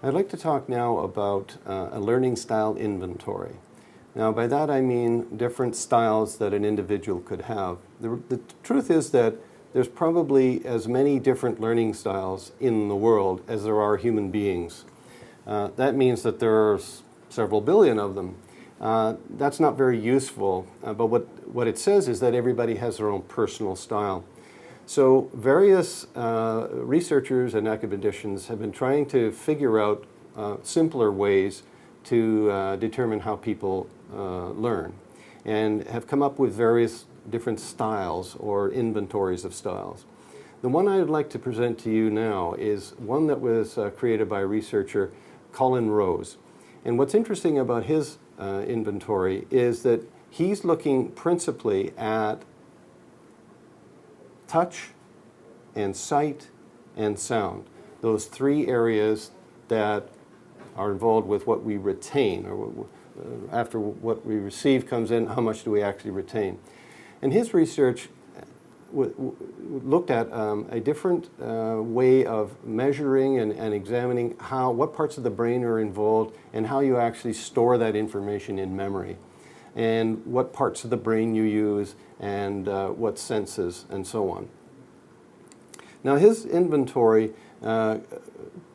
I'd like to talk now about a learning style inventory. Now, by that I mean different styles that an individual could have. The truth is that there's probably as many different learning styles in the world as there are human beings. That means that there are several billion of them. That's not very useful, but what it says is that everybody has their own personal style. So various researchers and academicians have been trying to figure out simpler ways to determine how people learn, and have come up with various different styles or inventories of styles. The one I would like to present to you now is one that was created by researcher Colin Rose. And what's interesting about his inventory is that he's looking principally at touch and sight and sound, those three areas that are involved with what we retain, or after what we receive comes in, how much do we actually retain. And his research looked at a different way of measuring and examining what parts of the brain are involved and how you actually store that information in memory, and what parts of the brain you use and what senses and so on. Now, his inventory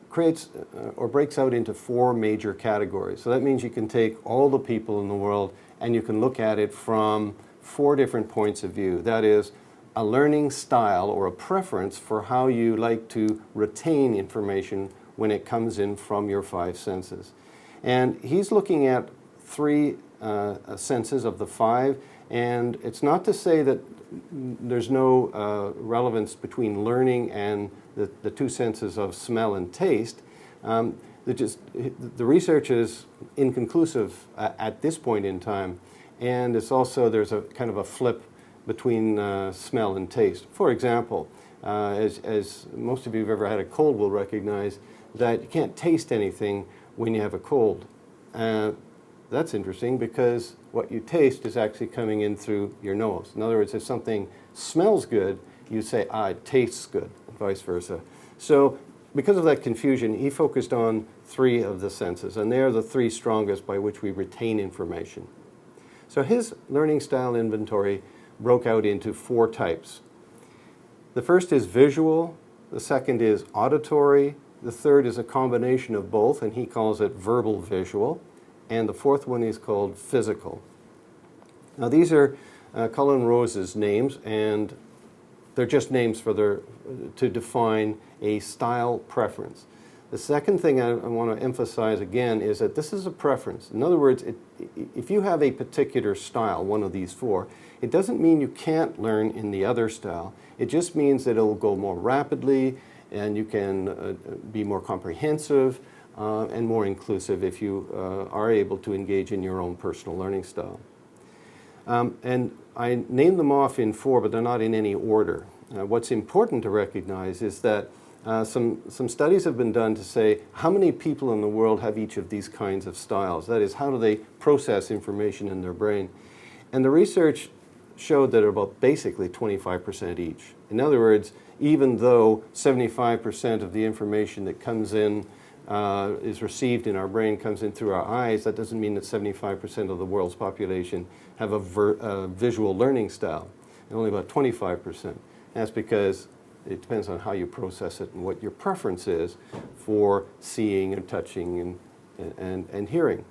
creates or breaks out into four major categories. So that means you can take all the people in the world and you can look at it from four different points of view. That is, a learning style or a preference for how you like to retain information when it comes in from your five senses. And he's looking at three senses of the five, and it's not to say that there's no relevance between learning and the two senses of smell and taste. The research is inconclusive at this point in time, and it's also, there's a kind of a flip between smell and taste. For example, as most of you who've ever had a cold will recognize, that you can't taste anything when you have a cold. That's interesting because what you taste is actually coming in through your nose. In other words, if something smells good, you say, it tastes good, and vice versa. So because of that confusion, he focused on three of the senses, and they are the three strongest by which we retain information. So his learning style inventory broke out into four types. The first is visual, the second is auditory, the third is a combination of both, and he calls it verbal visual, and the fourth one is called physical. Now, these are Colin Rose's names, and they're just names to define a style preference. The second thing I want to emphasize again is that this is a preference. In other words, if you have a particular style, one of these four, it doesn't mean you can't learn in the other style. It just means that it'll go more rapidly, and you can be more comprehensive and more inclusive if you are able to engage in your own personal learning style. And I named them off in four, but they're not in any order. What's important to recognize is that some studies have been done to say how many people in the world have each of these kinds of styles. That is, how do they process information in their brain? And the research showed that about basically 25% each. In other words, even though 75% of the information that comes in is received in our brain comes in through our eyes, that doesn't mean that 75% of the world's population have a visual learning style, and only about 25%. That's because it depends on how you process it and what your preference is for seeing and touching and hearing.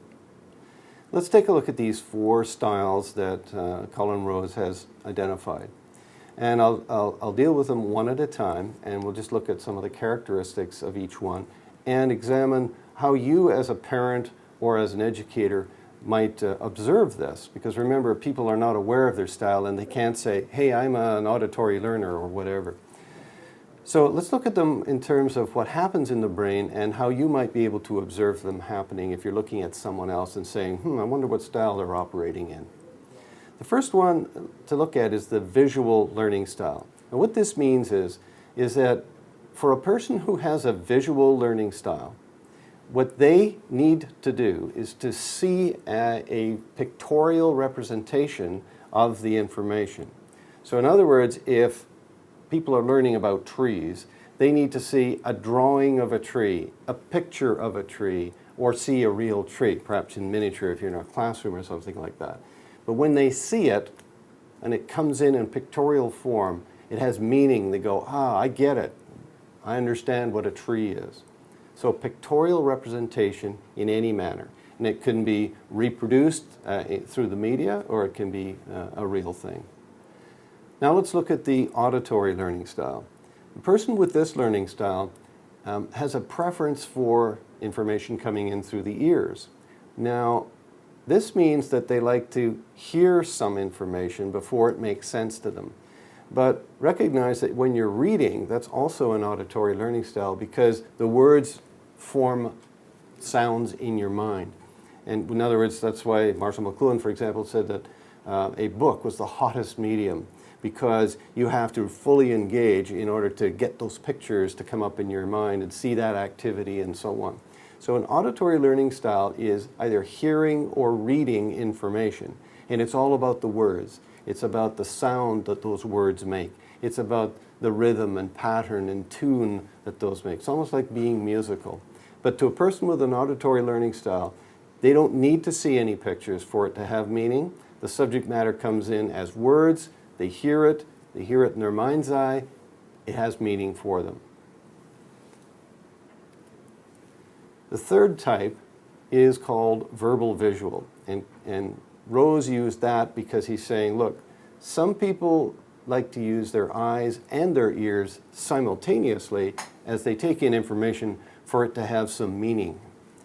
Let's take a look at these four styles that Colin Rose has identified. And I'll deal with them one at a time, and we'll just look at some of the characteristics of each one and examine how you as a parent or as an educator might observe this. Because remember, people are not aware of their style, and they can't say, hey, I'm an auditory learner or whatever. So let's look at them in terms of what happens in the brain and how you might be able to observe them happening if you're looking at someone else and saying, I wonder what style they're operating in. The first one to look at is the visual learning style. And what this means is that for a person who has a visual learning style, what they need to do is to see a pictorial representation of the information. So in other words, if people are learning about trees, they need to see a drawing of a tree, a picture of a tree, or see a real tree, perhaps in miniature if you're in a classroom or something like that. But when they see it, and it comes in pictorial form, it has meaning. They go, ah, I get it. I understand what a tree is. So pictorial representation in any manner. And it can be reproduced through the media, or it can be a real thing. Now let's look at the auditory learning style. The person with this learning style has a preference for information coming in through the ears. Now, this means that they like to hear some information before it makes sense to them. But recognize that when you're reading, that's also an auditory learning style, because the words form sounds in your mind. And in other words, that's why Marshall McLuhan, for example, said that a book was the hottest medium, because you have to fully engage in order to get those pictures to come up in your mind and see that activity and so on. So an auditory learning style is either hearing or reading information, and it's all about the words. It's about the sound that those words make. It's about the rhythm and pattern and tune that those make. It's almost like being musical. But to a person with an auditory learning style, they don't need to see any pictures for it to have meaning. The subject matter comes in as words. They hear it in their mind's eye, it has meaning for them. The third type is called verbal visual, and Rose used that because he's saying, look, some people like to use their eyes and their ears simultaneously as they take in information for it to have some meaning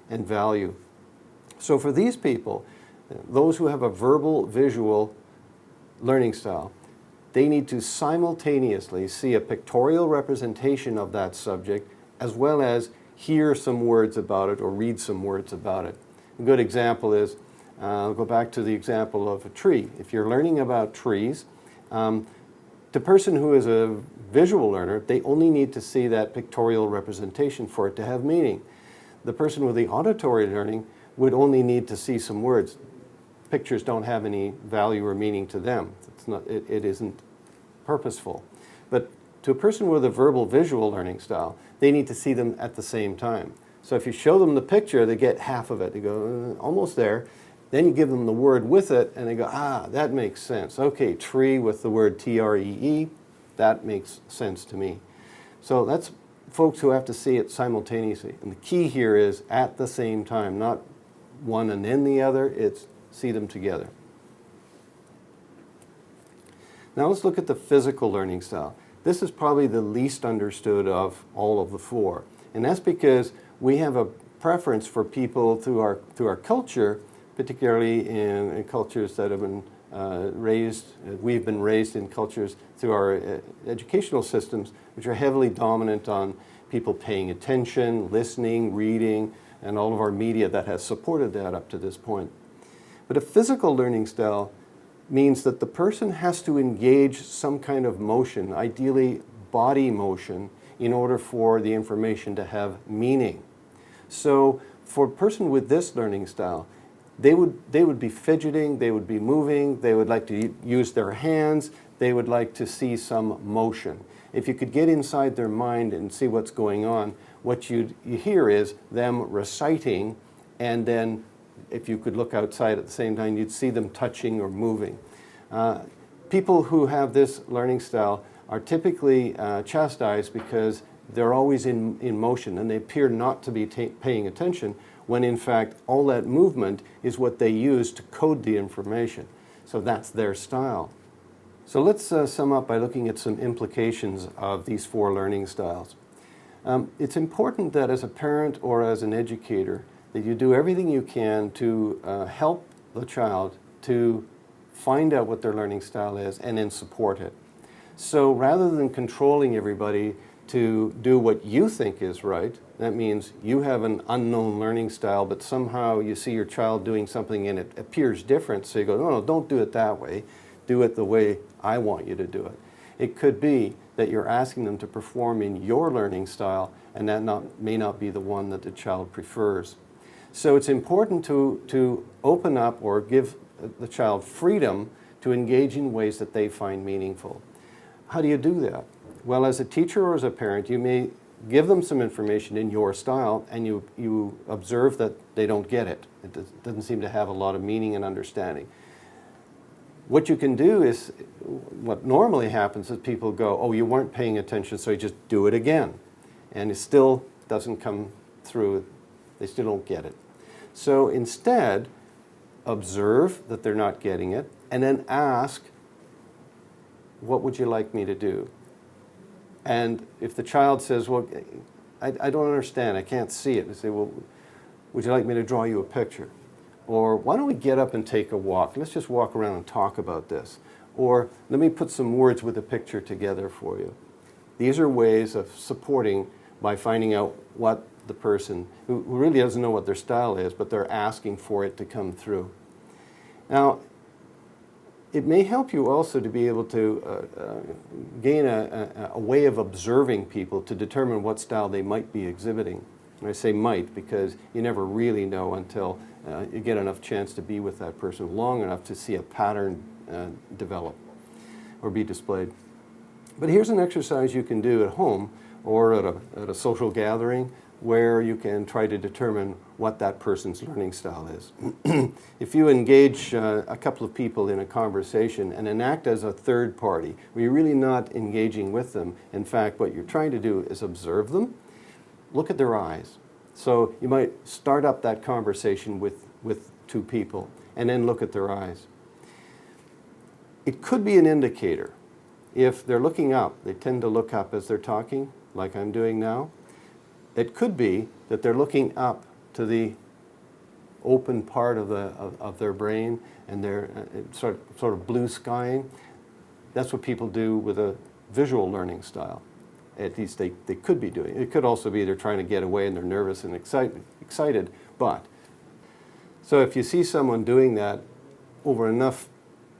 and value. So for these people, those who have a verbal visual learning style, they need to simultaneously see a pictorial representation of that subject as well as hear some words about it or read some words about it. A good example is, I'll go back to the example of a tree. If you're learning about trees, the person who is a visual learner, they only need to see that pictorial representation for it to have meaning. The person with the auditory learning would only need to see some words. Pictures don't have any value or meaning to them. It isn't purposeful. But to a person with a verbal visual learning style, they need to see them at the same time. So if you show them the picture, they get half of it. They go, almost there. Then you give them the word with it, and they go, ah, that makes sense. Okay, tree with the word T-R-E-E, that makes sense to me. So that's folks who have to see it simultaneously. And the key here is at the same time, not one and then the other. It's see them together. Now let's look at the physical learning style. This is probably the least understood of all of the four. And that's because we have a preference for people through our culture, particularly in cultures that have been we've been raised in cultures through our educational systems, which are heavily dominant on people paying attention, listening, reading, and all of our media that has supported that up to this point. But a physical learning style means that the person has to engage some kind of motion, ideally body motion, in order for the information to have meaning. So for a person with this learning style, they would be fidgeting, they would be moving, they would like to use their hands, they would like to see some motion. If you could get inside their mind and see what's going on, what you hear is them reciting, and then if you could look outside at the same time, you'd see them touching or moving. People who have this learning style are typically chastised because they're always in motion and they appear not to be paying attention, when in fact all that movement is what they use to code the information. So that's their style. So let's sum up by looking at some implications of these four learning styles. It's important that as a parent or as an educator that you do everything you can to help the child to find out what their learning style is and then support it. So rather than controlling everybody to do what you think is right, that means you have an unknown learning style, but somehow you see your child doing something and it appears different, so you go, no, don't do it that way. Do it the way I want you to do it. It could be that you're asking them to perform in your learning style, and that may not be the one that the child prefers. So it's important to open up or give the child freedom to engage in ways that they find meaningful. How do you do that? Well, as a teacher or as a parent, you may give them some information in your style, and you observe that they don't get it. It doesn't seem to have a lot of meaning and understanding. What you can do is, what normally happens is people go, oh, you weren't paying attention, so you just do it again. And it still doesn't come through. They still don't get it. So instead, observe that they're not getting it, and then ask, what would you like me to do? And if the child says, well, I don't understand, I can't see it, you say, well, would you like me to draw you a picture? Or why don't we get up and take a walk? Let's just walk around and talk about this. Or let me put some words with a picture together for you. These are ways of supporting by finding out what the person, who really doesn't know what their style is, but they're asking for it to come through. Now, it may help you also to be able to gain a way of observing people to determine what style they might be exhibiting. And I say might because you never really know until you get enough chance to be with that person long enough to see a pattern develop or be displayed. But here's an exercise you can do at home or at a social gathering where you can try to determine what that person's learning style is. If you engage a couple of people in a conversation and then act as a third party, where you're really not engaging with them, in fact what you're trying to do is observe them, look at their eyes. So you might start up that conversation with two people and then look at their eyes. It could be an indicator. If they're looking up, they tend to look up as they're talking, like I'm doing now. It could be that they're looking up to the open part of their brain and they're sort of blue skying. That's what people do with a visual learning style. At least they could be doing. It could also be they're trying to get away and they're nervous and excited. But, so if you see someone doing that over enough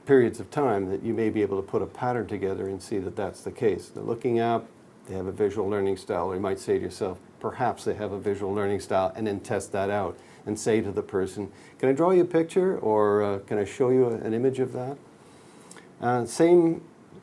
periods of time that you may be able to put a pattern together and see that that's the case. They're looking up, they have a visual learning style, or you might say to yourself, perhaps they have a visual learning style, and then test that out and say to the person, can I draw you a picture, or can I show you an image of that?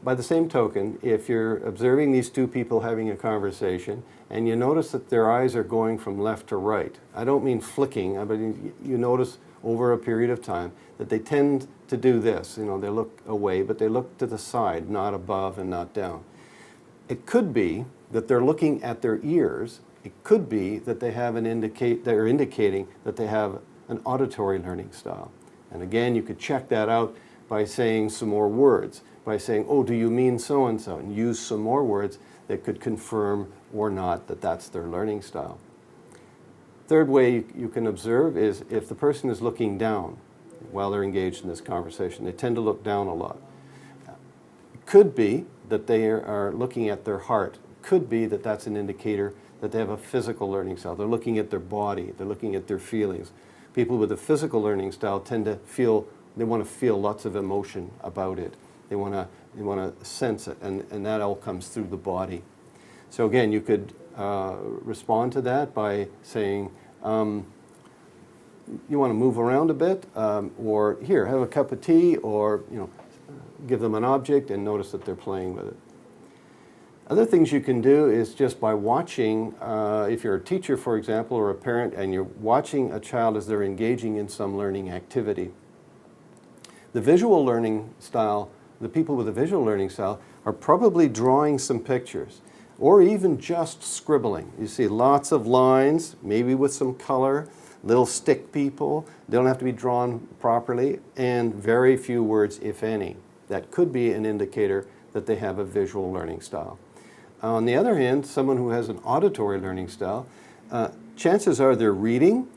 By the same token, if you're observing these two people having a conversation and you notice that their eyes are going from left to right, I don't mean flicking, but you notice over a period of time that they tend to do this. You know, they look away, but they look to the side, not above and not down. It could be that they're looking at their ears. It could be that they have they're indicating that they have an auditory learning style. And again, you could check that out by saying some more words, by saying, oh, do you mean so-and-so? And use some more words that could confirm or not that that's their learning style. Third way you can observe is if the person is looking down while they're engaged in this conversation. They tend to look down a lot. It could be that they are looking at their heart. It could be that that's an indicator that they have a physical learning style. They're looking at their body. They're looking at their feelings. People with a physical learning style tend to feel, they want to feel lots of emotion about it. They want to sense it, and that all comes through the body. So again, you could respond to that by saying, you want to move around a bit, or here, have a cup of tea, or give them an object and notice that they're playing with it. Other things you can do is just by watching, if you're a teacher, for example, or a parent, and you're watching a child as they're engaging in some learning activity. The visual learning style, the people with a visual learning style are probably drawing some pictures, or even just scribbling. You see lots of lines, maybe with some color, little stick people. They don't have to be drawn properly, and very few words, if any. That could be an indicator that they have a visual learning style. On the other hand, someone who has an auditory learning style, chances are they're reading,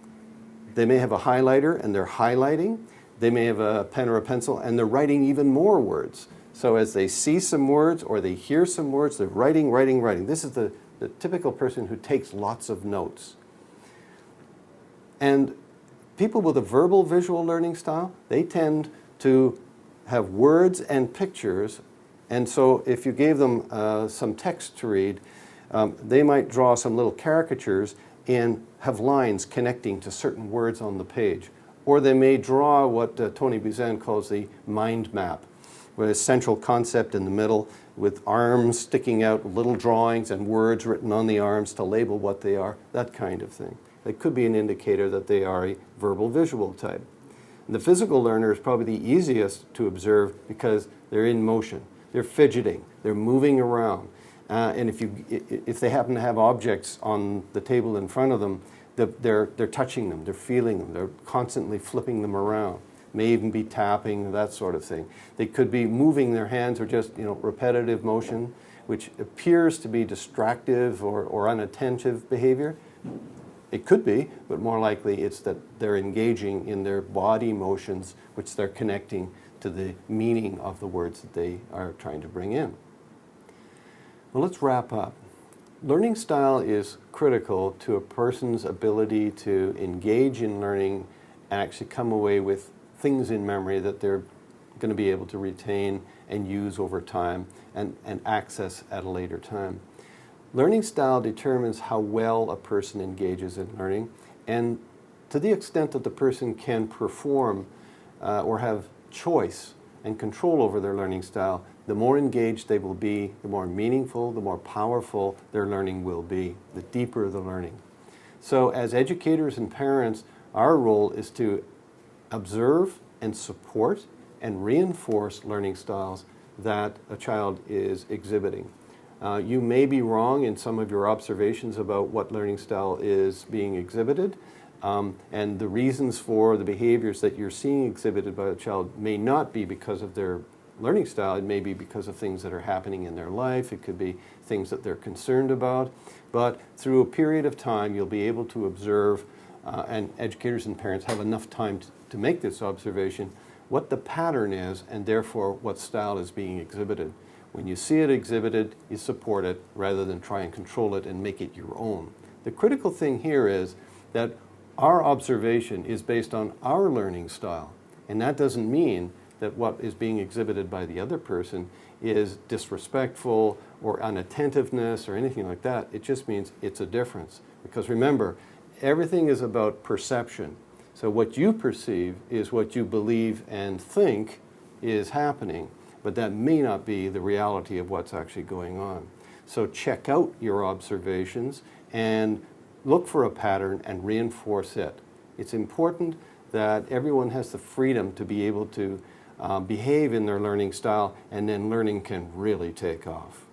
they may have a highlighter and they're highlighting, they may have a pen or a pencil and they're writing even more words. So as they see some words or they hear some words, they're writing, writing, writing. This is the typical person who takes lots of notes. And people with a verbal visual learning style, they tend to have words and pictures. And so if you gave them some text to read, they might draw some little caricatures and have lines connecting to certain words on the page. Or they may draw what Tony Buzan calls the mind map, with a central concept in the middle with arms sticking out, little drawings and words written on the arms to label what they are, that kind of thing. It could be an indicator that they are a verbal visual type. And the physical learner is probably the easiest to observe because they're in motion. They're fidgeting, they're moving around. And if they happen to have objects on the table in front of them, they're touching them, they're feeling them, they're constantly flipping them around. May even be tapping, that sort of thing. They could be moving their hands or just repetitive motion, which appears to be distractive or unattentive behavior. It could be, but more likely it's that they're engaging in their body motions, which they're connecting to the meaning of the words that they are trying to bring in. Well, let's wrap up. Learning style is critical to a person's ability to engage in learning and actually come away with things in memory that they're going to be able to retain and use over time and access at a later time. Learning style determines how well a person engages in learning, and to the extent that the person can perform or have choice and control over their learning style, the more engaged they will be, the more meaningful, the more powerful their learning will be, the deeper the learning. So as educators and parents, our role is to observe and support and reinforce learning styles that a child is exhibiting. You may be wrong in some of your observations about what learning style is being exhibited, and the reasons for the behaviors that you're seeing exhibited by a child may not be because of their learning style. It may be because of things that are happening in their life. It could be things that they're concerned about. But through a period of time, you'll be able to observe, and educators and parents have enough time to make this observation, what the pattern is and therefore what style is being exhibited. When you see it exhibited, you support it rather than try and control it and make it your own. The critical thing here is that our observation is based on our learning style, and that doesn't mean that what is being exhibited by the other person is disrespectful or unattentiveness or anything like that. It just means it's a difference. Because remember, everything is about perception. So what you perceive is what you believe and think is happening, but that may not be the reality of what's actually going on. So check out your observations and look for a pattern and reinforce it. It's important that everyone has the freedom to be able to behave in their learning style, and then learning can really take off.